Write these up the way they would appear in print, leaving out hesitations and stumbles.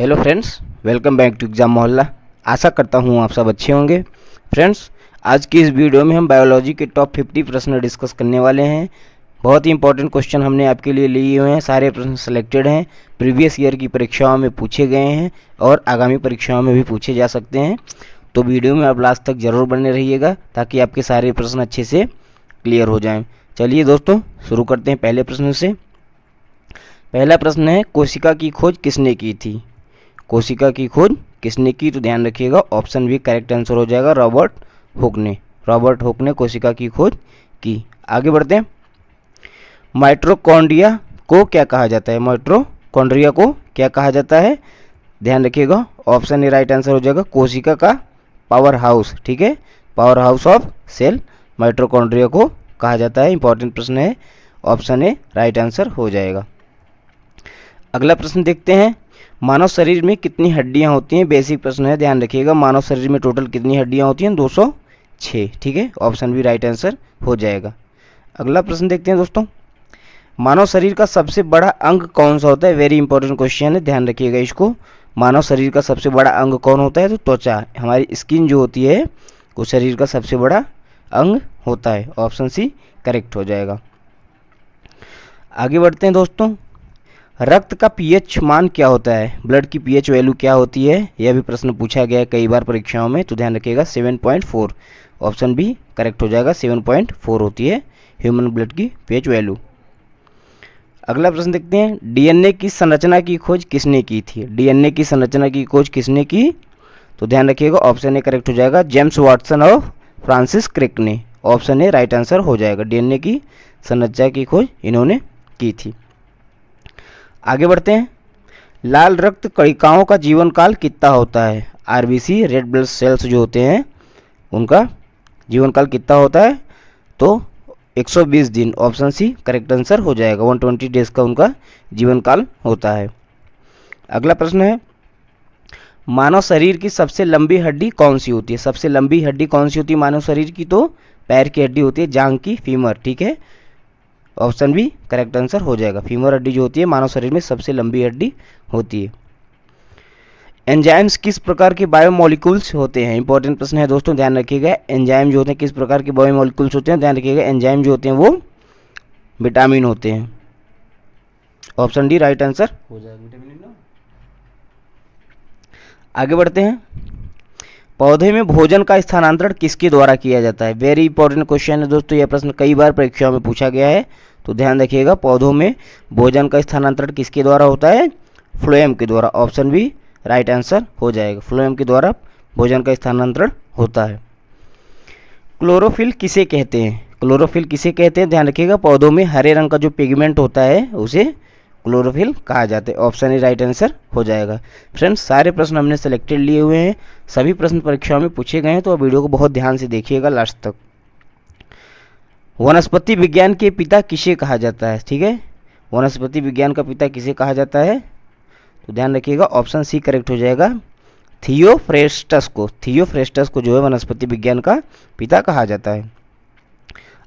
Hello friends, welcome back to exam Mohalla. आशा करता हूँ आप सब अच्छे होंगे। फ्रेंड्स, आज की इस वीडियो में हम बायोलॉजी के टॉप 50 प्रश्न डिस्कस करने वाले हैं। बहुत ही इंपॉर्टेंट क्वेश्चन हमने आपके लिए लिए हुए हैं। सारे प्रश्न सिलेक्टेड हैं, प्रीवियस ईयर की परीक्षाओं में पूछे गए हैं और आगामी परीक्षाओं में भी पूछे जा सकते हैं। तो वीडियो में आप लास्ट तक जरूर बने रहिएगा ताकि आपके सारे प्रश्न अच्छे से क्लियर हो जाएं। चलिए दोस्तों, शुरू करते हैं पहले प्रश्न से। पहला प्रश्न है, कोशिका की खोज किसने की थी? कोशिका की खोज किसने की? तो ध्यान रखिएगा, ऑप्शन भी करेक्ट आंसर हो जाएगा, रॉबर्ट हुक ने। रॉबर्ट हुक ने कोशिका की खोज की। आगे बढ़ते हैं। माइटोकॉन्ड्रिया को क्या कहा जाता है? माइटोकॉन्ड्रिया को क्या कहा जाता है? ध्यान रखिएगा, ऑप्शन ए राइट आंसर हो जाएगा, कोशिका का पावर हाउस। ठीक है, power house of cell mitochondria को कहा जाता है। इंपॉर्टेंट प्रश्न है, ऑप्शन ए राइट आंसर हो जाएगा। अगला प्रश्न देखते हैं, मानव शरीर में कितनी हड्डियां होती हैं? बेसिक प्रश्न है, ध्यान रखिएगा। मानव शरीर में टोटल कितनी हड्डियां होती हैं? 206। ठीक है, ऑप्शन भी राइट आंसर हो जाएगा। अगला प्रश्न देखते हैं दोस्तों, मानव शरीर का सबसे बड़ा अंग कौन सा होता है? वेरी इंपॉर्टेंट क्वेश्चन है, ध्यान रखिएगा इसको। मानव शरीर का सबसे बड़ा अंग कौन होता है? तो त्वचा, हमारी स्किन जो होती है वो शरीर का सबसे बड़ा अंग होता है। ऑप्शन सी करेक्ट हो जाएगा। आगे बढ़ते हैं दोस्तों, रक्त का पीएच मान क्या होता है? ब्लड की पीएच वैल्यू क्या होती है? यह भी प्रश्न पूछा गया है कई बार परीक्षाओं में, तो ध्यान रखिएगा 7.4। ऑप्शन बी करेक्ट हो जाएगा, 7.4 होती है ह्यूमन ब्लड की पीएच वैल्यू। अगला प्रश्न देखते हैं, डीएनए की संरचना की खोज किसने की थी? डीएनए की संरचना की खोज किसने की? तो ध्यान रखिएगा, ऑप्शन ए करेक्ट हो जाएगा, जेम्स वाटसन और फ्रांसिस क्रिक ने। ऑप्शन ए राइट आंसर हो जाएगा, डीएनए की संरचना की खोज इन्होंने की थी। आगे बढ़ते हैं, लाल रक्त कणिकाओं का जीवन काल कितना होता है? आरबीसी रेड ब्लड सेल्स जो होते हैं उनका जीवन काल कितना होता है? तो 120 दिन। ऑप्शन सी करेक्ट आंसर हो जाएगा, 120 डेज का उनका जीवन काल होता है। अगला प्रश्न है, मानव शरीर की सबसे लंबी हड्डी कौन सी होती है? सबसे लंबी हड्डी कौन सी होती है मानव शरीर की? तो पैर की हड्डी होती है, जांघ की, फीमर। ठीक है, ऑप्शन बी करेक्ट आंसर हो जाएगा, फीमर हड्डी जो होती है मानव शरीर में सबसे लंबी हड्डी होती है। एंजाइम्स किस प्रकार के बायोमोलिक्यूल्स होते हैं? इंपॉर्टेंट प्रश्न है दोस्तों, ध्यान रखिएगा। एंजाइम जो होते हैं किस प्रकार के बायोमोलिक्यूल्स होते हैं? ध्यान रखिएगा, एंजाइम जो होते हैं वो विटामिन होते हैं। ऑप्शन डी राइट आंसर हो जाएगा, विटामिन। आगे बढ़ते हैं, पौधे में भोजन का स्थानांतरण किसके द्वारा किया जाता है? वेरी इंपॉर्टेंट क्वेश्चन है दोस्तों, यह प्रश्न कई बार परीक्षाओं में पूछा गया है। तो ध्यान रखिएगा, पौधों में भोजन का स्थानांतरण किसके द्वारा होता है? फ्लोएम के द्वारा। ऑप्शन बी राइट आंसर हो जाएगा, फ्लोएम के द्वारा भोजन का स्थानांतरण होता है। क्लोरोफिल किसे कहते हैं? क्लोरोफिल किसे कहते हैं? ध्यान रखिएगा, पौधों में हरे रंग का जो पिगमेंट होता है उसे क्लोरोफिल कहा जाता है। ऑप्शन ए राइट आंसर हो जाएगा। फ्रेंड्स, सारे प्रश्न हमने सेलेक्टेड लिए हुए हैं, सभी प्रश्न परीक्षाओं में पूछे गए हैं, तो वीडियो को बहुत ध्यान से देखिएगा लास्ट तक। वनस्पति विज्ञान के पिता किसे कहा जाता है? ठीक है, वनस्पति विज्ञान का पिता किसे कहा जाता है? तो ध्यान रखिएगा, ऑप्शन सी करेक्ट हो जाएगा, थियोफ्रेस्टस को। थियोफ्रेस्टस को जो है वनस्पति विज्ञान का पिता कहा जाता है।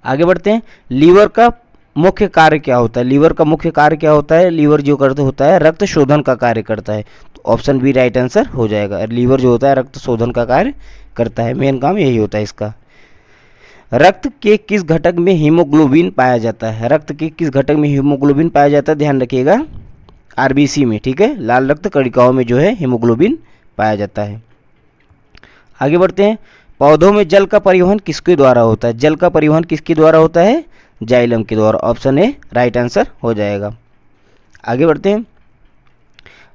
आगे बढ़ते हैं, लीवर का मुख्य कार्य क्या होता है? लीवर का मुख्य कार्य क्या होता है? लीवर जो करते होता है रक्त शोधन का कार्य करता है। तो ऑप्शन बी राइट आंसर हो जाएगा, लीवर जो होता है रक्त शोधन का कार्य करता है, मेन काम यही होता है इसका। रक्त के किस घटक में हीमोग्लोबिन पाया जाता है? रक्त के किस घटक में हीमोग्लोबिन पाया जाता है? ध्यान रखिएगा, आरबीसी में। ठीक है, लाल रक्त कणिकाओं में जो है हीमोग्लोबिन पाया जाता है। आगे बढ़ते हैं, पौधों में जल का परिवहन किसके द्वारा होता है? जल का परिवहन किसके द्वारा होता है? जाइलम के द्वारा। ऑप्शन ए राइट आंसर हो जाएगा। आगे बढ़ते हैं,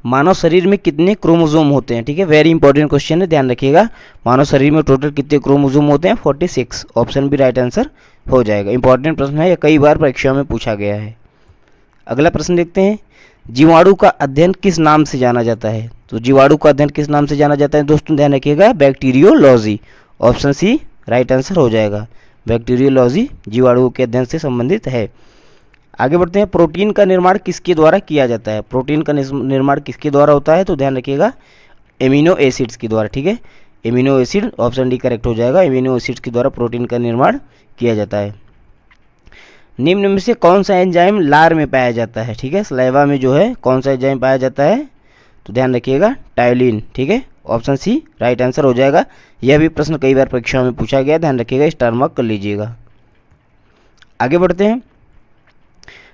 मानव शरीर में कितने क्रोमोसोम होते हैं? ठीक है, वेरी इंपॉर्टेंट क्वेश्चन है, ध्यान रखिएगा। मानव शरीर में टोटल कितने क्रोमोसोम होते हैं? 46। ऑप्शन बी राइट आंसर हो जाएगा। इंपॉर्टेंट प्रश्न है, यह कई बार परीक्षा में पूछा गया है। अगला प्रश्न देखते हैं, जीवाणु का अध्ययन किस नाम से जाना जाता है? तो जीवाणु का अध्ययन किस नाम से जाना जाता है दोस्तों? ध्यान रखिएगा, bacteriology. Option C right answer हो जाएगा, बैक्टीरियोलॉजी जीवाणुओं के अध्ययन से संबंधित है। आगे बढ़ते हैं, प्रोटीन का निर्माण किसके द्वारा किया जाता है? प्रोटीन का निर्माण किसके द्वारा होता है? तो ध्यान रखिएगा, एमिनो एसिड्स के द्वारा। ठीक है, amino acid, option D correct हो जाएगा, एमिनो एसिड्स के द्वारा प्रोटीन का निर्माण किया जाता है। निम्न में से कौन सा एंजाइम लार में पाया जाता है? ठीक है, सलाइवा में जो है कौन सा एंजाइम पाया जाता है? तो ध्यान रखिएगा टायोलिन, ठीक है। ऑप्शन सी राइट आंसर हो जाएगा। यह भी प्रश्न कई बार परीक्षा में पूछा गया, ध्यान रखिएगा, स्टार मार्क कर लीजिएगा। आगे बढ़ते हैं।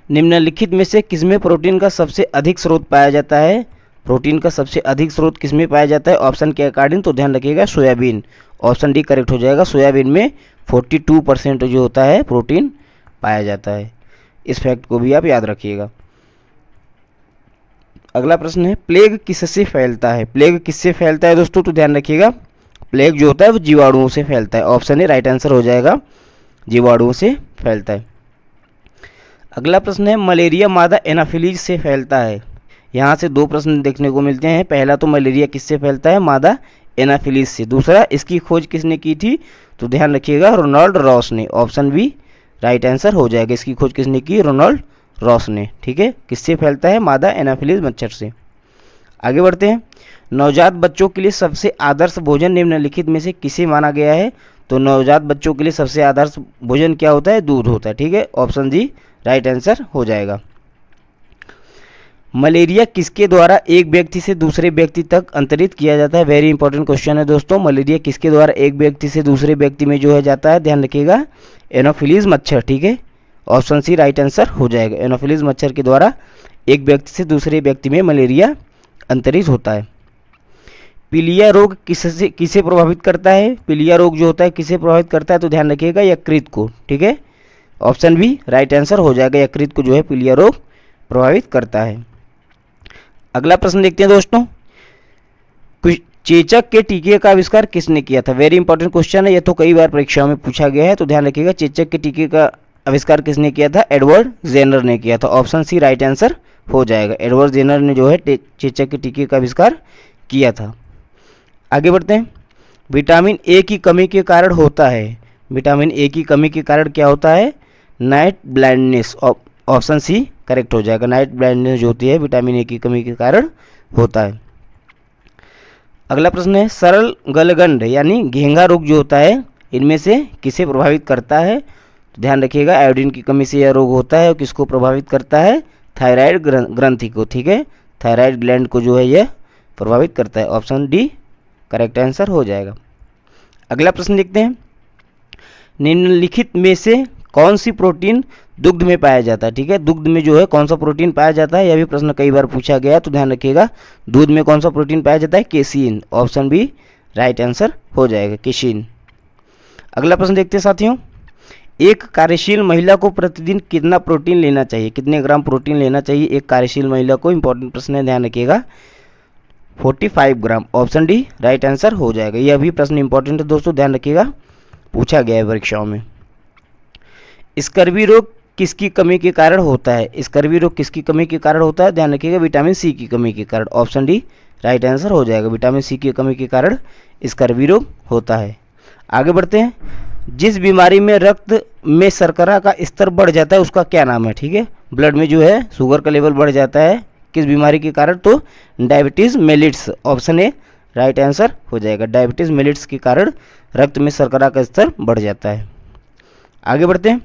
निम्नलिखित में से किसमें प्रोटीन का सबसे अधिक स्रोत पाया जाता है? प्रोटीन का सबसे अधिक स्रोत किसमें पाया जाता है ऑप्शन के अकॉर्डिंग? तो ध्यान रखिएगा सोयाबीन, ऑप्शन डी करेक्ट हो जाएगा। सोयाबीन में 42% जो होता है प्रोटीन पाया जाता है। इस फैक्ट को भी आप याद रखिएगा। अगला प्रश्न है, प्लेग किससे फैलता है? प्लेग किससे फैलता है दोस्तों? तो ध्यान रखिएगा, प्लेग जो होता है वो जीवाणुओं से फैलता है। ऑप्शन ए राइट आंसर हो जाएगा, जीवाणुओं से फैलता है। अगला प्रश्न है, मलेरिया मादा एनाफिलीज से फैलता है। यहाँ से दो प्रश्न देखने को मिलते हैं। पहला तो मलेरिया किससे फैलता है? मादा एनाफिलीज से। दूसरा, इसकी खोज किसने की थी? तो ध्यान रखिएगा रोनाल्ड रॉस ने। ऑप्शन बी राइट आंसर हो जाएगा। इसकी खोज किसने की? रोनाल्ड रॉस ने, ठीक है। किससे फैलता है? मादा एनाफिलीज मच्छर से। आगे बढ़ते हैं। नवजात बच्चों के लिए सबसे आदर्श भोजन निम्नलिखित में से किसे माना गया है? तो नवजात बच्चों के लिए सबसे आदर्श भोजन क्या होता है? दूध होता है, ठीक है। ऑप्शन जी राइट आंसर हो जाएगा। मलेरिया किसके द्वारा एक व्यक्ति से दूसरे व्यक्ति तक अंतरित किया जाता है? वेरी इंपॉर्टेंट क्वेश्चन है दोस्तों। मलेरिया किसके द्वारा एक व्यक्ति से दूसरे व्यक्ति में जो है जाता है? ध्यान रखिएगा एनोफिलीज मच्छर, ठीक है। ऑप्शन सी राइट आंसर हो जाएगा। एनोफिलीज मच्छर के द्वारा एक व्यक्ति से दूसरे व्यक्ति में मलेरिया अंतरित होता है। पीलिया रोग किसे प्रभावित करता है? पीलिया रोग जो होता है किसे प्रभावित करता है? तो ध्यान रखिएगा यकृत को, ठीक है। ऑप्शन बी राइट आंसर हो जाएगा। यकृत को जो है पीलिया रोग प्रभावित करता है। अगला प्रश्न देखते हैं दोस्तों, चेचक के टीके का आविष्कार किसने किया था? वेरी इंपॉर्टेंट क्वेश्चन है, यह तो कई बार परीक्षाओं में पूछा गया है। तो ध्यान रखिएगा चेचक के टीके का आविष्कार किसने किया था? एडवर्ड जेनर ने किया था। ऑप्शन सी राइट आंसर हो जाएगा। एडवर्ड जेनर ने जो है चेचक के टीके का आविष्कार किया था। आगे बढ़ते हैं। विटामिन ए की कमी के कारण होता है। विटामिन ए की कमी के कारण क्या होता है? Night blindness. Option C correct हो जाएगा। नाइट ब्लाइंडनेस जो होती है विटामिन ए की कमी के कारण होता है। अगला प्रश्न है, सरल गलगंड यानी घेंघा रोग जो होता है इनमें से किसे प्रभावित करता है? तो ध्यान रखिएगा आयोडीन की कमी से यह रोग होता है और किसको प्रभावित करता है? थायराइड ग्रंथि को, ठीक है। थायराइड ग्लैंड को जो है यह प्रभावित करता है। ऑप्शन डी करेक्ट आंसर हो जाएगा। अगला प्रश्न देखते हैं, निम्नलिखित में से कौन सी प्रोटीन दुग्ध में पाया जाता है? ठीक है, दुग्ध में जो है कौन सा प्रोटीन पाया जाता है? यह भी प्रश्न कई बार पूछा गया, तो ध्यान रखिएगा दूध में कौन सा प्रोटीन पाया जाता है? Casein. Option B right answer हो जाएगा, केसीन। अगला प्रश्न देखते हैं साथियों, एक कार्यशील महिला को प्रतिदिन कितना प्रोटीन लेना चाहिए? कितने ग्राम प्रोटीन लेना चाहिए एक कार्यशील महिला को? इंपॉर्टेंट प्रश्न है, ध्यान रखिएगा 45 ग्राम। ऑप्शन डी राइट आंसर हो जाएगा। यह भी प्रश्न इंपॉर्टेंट है दोस्तों, ध्यान रखिएगा, पूछा गया है परीक्षाओं में। स्कर्वी रोग किसकी कमी के कारण होता है? स्कर्वी रोग किसकी कमी के कारण होता है? ध्यान रखिएगा विटामिन सी की कमी के कारण। ऑप्शन डी राइट आंसर हो जाएगा। विटामिन सी की कमी के कारण स्कर्वी रोग होता है। आगे बढ़ते हैं, जिस बीमारी में रक्त में शर्करा का स्तर बढ़ जाता है उसका क्या नाम है? ठीक है, ब्लड में जो है शुगर का लेवल बढ़ जाता है किस बीमारी के कारण? तो diabetes mellitus. Option A right answer हो जाएगा। डायबिटीज मेलिट्स के कारण रक्त में शर्करा का स्तर बढ़ जाता है। आगे बढ़ते हैं,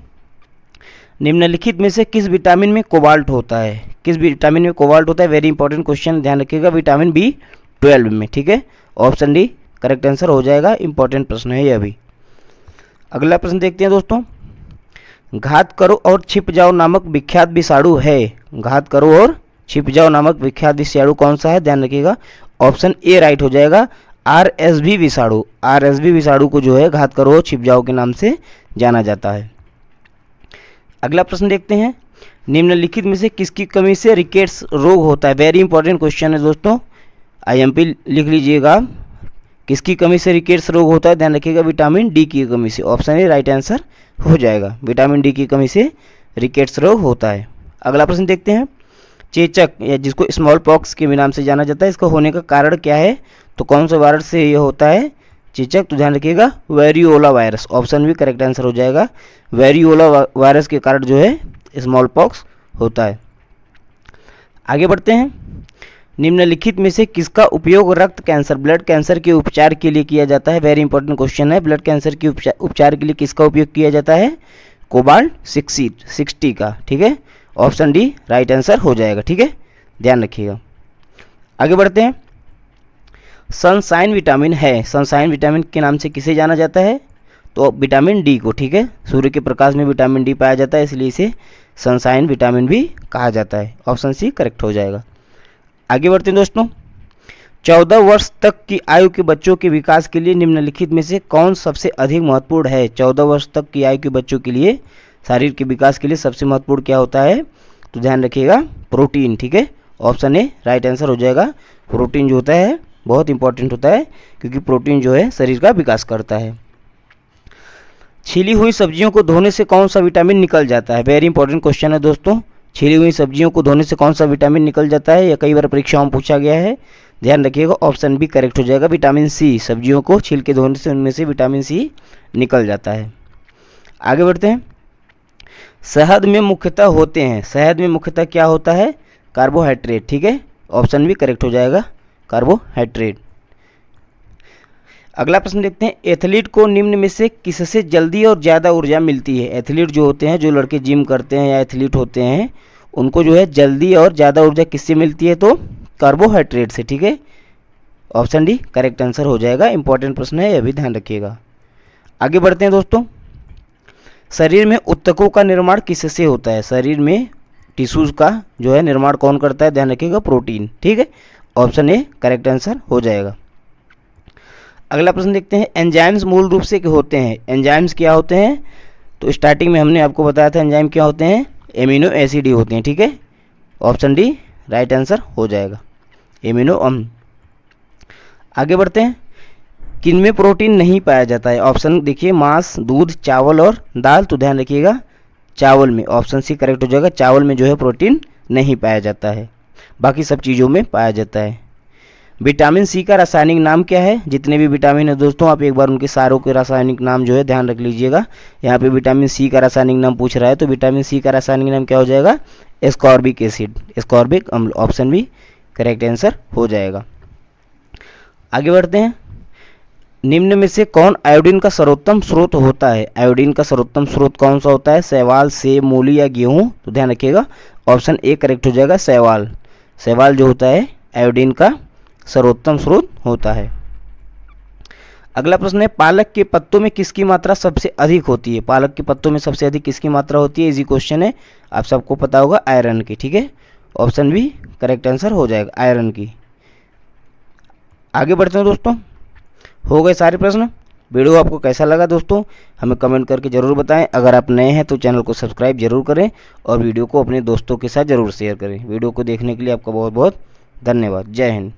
निम्नलिखित में से किस विटामिन में कोबाल्ट होता है? किस विटामिन में कोबाल्ट होता है? वेरी इंपॉर्टेंट क्वेश्चन, ध्यान रखिएगा विटामिन B12 में, ठीक है। ऑप्शन डी करेक्ट आंसर हो जाएगा। इंपॉर्टेंट प्रश्न है यह भी। अगला प्रश्न देखते हैं दोस्तों, घात करो और छिप जाओ नामक विख्यात विषाणु है। घात करो और छिप जाओ नामक विख्यात विषाणु कौन सा है? ध्यान रखिएगा ऑप्शन ए राइट हो जाएगा, RSV विषाणु। RSV विषाणु को जो है घात करो और छिप जाओ के नाम से जाना जाता है। अगला प्रश्न देखते हैं, निम्नलिखित में से किसकी कमी से रिकेट्स रोग होता है? वेरी इंपॉर्टेंट क्वेश्चन है दोस्तों, IMP लिख लीजिएगा। किसकी कमी से रिकेट्स रोग होता है? ध्यान रखिएगा विटामिन डी की कमी से। ऑप्शन ए राइट आंसर हो जाएगा। विटामिन डी की कमी से रिकेट्स रोग होता है। अगला प्रश्न देखते हैं, चेचक या जिसको स्मॉल पॉक्स के नाम से जाना जाता है, इसका होने का कारण क्या है? तो कौन से वायरस से ये होता है चेचक? तो ध्यान रखिएगा वेरियोला वायरस। ऑप्शन भी करेक्ट आंसर हो जाएगा। वेरियोला वायरस के कारण जो है स्मॉल पॉक्स होता है। आगे बढ़ते हैं, निम्नलिखित में से किसका उपयोग रक्त कैंसर ब्लड कैंसर के उपचार के लिए किया जाता है? वेरी इंपॉर्टेंट क्वेश्चन है, ब्लड कैंसर के उपचार के लिए किसका उपयोग किया जाता है? कोबाल्ट 60 का, ठीक है। ऑप्शन डी राइट आंसर हो जाएगा, ठीक है, ध्यान रखिएगा। आगे बढ़ते हैं। सनशाइन विटामिन है, सनशाइन विटामिन के नाम से किसे जाना जाता है? तो विटामिन डी को, ठीक है। सूर्य के प्रकाश में विटामिन डी पाया जाता है, इसलिए इसे सनशाइन विटामिन भी कहा जाता है। ऑप्शन सी करेक्ट हो जाएगा। आगे बढ़ते हैं दोस्तों। 14 वर्ष तक की आयु के बच्चों के विकास के लिए निम्नलिखित में से कौन सबसे अधिक महत्वपूर्ण है? 14 वर्ष तक की आयु के बच्चों के लिए शरीर के विकास के लिए सबसे महत्वपूर्ण क्या होता है? तो ध्यान रखिएगा, प्रोटीन, ठीक है। ऑप्शन ए राइट आंसर हो जाएगा। प्रोटीन जो होता है बहुत इंपॉर्टेंट होता है, क्योंकि प्रोटीन जो है शरीर का विकास करता है। छीली हुई सब्जियों को धोने से कौन सा विटामिन निकल जाता है? वेरी इंपॉर्टेंट क्वेश्चन है दोस्तों। छीली हुई सब्जियों को धोने से कौन सा विटामिन निकल जाता है? यह कई बार परीक्षाओं में पूछा गया है। ध्यान रखिएगा, ऑप्शन बी करेक्ट हो जाएगा, विटामिन सी। सब्जियों को छील के धोने से उनमें से विटामिन सी निकल जाता है। आगे बढ़ते हैं। शहद में मुख्यतः होते हैं, शहद में मुख्यतः क्या होता है? कार्बोहाइड्रेट, ठीक है। ऑप्शन भी करेक्ट हो जाएगा, कार्बोहाइड्रेट। अगला प्रश्न देखते हैं। एथलीट को निम्न में से किससे जल्दी और ज़्यादा ऊर्जा मिलती है? एथलीट जो होते हैं, जो लड़के जिम करते हैं या एथलीट होते हैं, उनको जो है जल्दी और ज़्यादा ऊर्जा किससे मिलती है? तो कार्बोहाइड्रेट से, ठीक है। ऑप्शन डी करेक्ट आंसर हो जाएगा। इंपॉर्टेंट प्रश्न है, यह भी ध्यान रखिएगा। आगे बढ़ते हैं दोस्तों। शरीर में ऊतकों का निर्माण किससे होता है? शरीर में टिश्यूज का जो है निर्माण कौन करता है? ध्यान रखिएगा, प्रोटीन, ठीक है। ऑप्शन ए करेक्ट आंसर हो जाएगा। अगला प्रश्न देखते हैं। एंजाइम्स मूल रूप से क्या होते हैं? एंजाइम्स क्या होते हैं? तो स्टार्टिंग में हमने आपको बताया था एंजाइम क्या होते हैं? एमिनो एसिड ही होते हैं, ठीक है। ऑप्शन डी राइट आंसर हो जाएगा, एमिनो अम्ल। आगे बढ़ते हैं। किनमें प्रोटीन नहीं पाया जाता है? ऑप्शन देखिए, मांस, दूध, चावल और दाल। तो ध्यान रखिएगा, चावल में। ऑप्शन सी करेक्ट हो जाएगा, चावल में जो है प्रोटीन नहीं पाया जाता है, बाकी सब चीज़ों में पाया जाता है। विटामिन सी का रासायनिक नाम क्या है? जितने भी विटामिन है दोस्तों, आप एक बार उनके सारों के रासायनिक नाम जो है ध्यान रख लीजिएगा। यहाँ पे विटामिन सी का रासायनिक नाम पूछ रहा है, तो विटामिन सी का रासायनिक नाम क्या हो जाएगा? एस्कॉर्बिक एसिड, एस्कॉर्बिक अम्ल। ऑप्शन भी करेक्ट आंसर हो जाएगा। आगे बढ़ते हैं। निम्न में से कौन आयोडीन का सर्वोत्तम स्रोत होता है? आयोडीन का सर्वोत्तम स्रोत कौन सा होता है? शैवाल, सेब, मूली या गेहूं? तो ध्यान रखिएगा, ऑप्शन ए करेक्ट हो जाएगा, शैवाल। शैवाल जो होता है आयोडीन का सर्वोत्तम स्रोत होता है। अगला प्रश्न है। पालक के पत्तों में किसकी मात्रा सबसे अधिक होती है? पालक के पत्तों में सबसे अधिक किसकी मात्रा होती है? इजी क्वेश्चन है, आप सबको पता होगा, आयरन की, ठीक है। ऑप्शन बी करेक्ट आंसर हो जाएगा, आयरन की। आगे बढ़ते हैं दोस्तों। हो गए सारे प्रश्न। वीडियो आपको कैसा लगा दोस्तों, हमें कमेंट करके ज़रूर बताएं। अगर आप नए हैं तो चैनल को सब्सक्राइब जरूर करें और वीडियो को अपने दोस्तों के साथ ज़रूर शेयर करें। वीडियो को देखने के लिए आपका बहुत बहुत धन्यवाद। जय हिंद।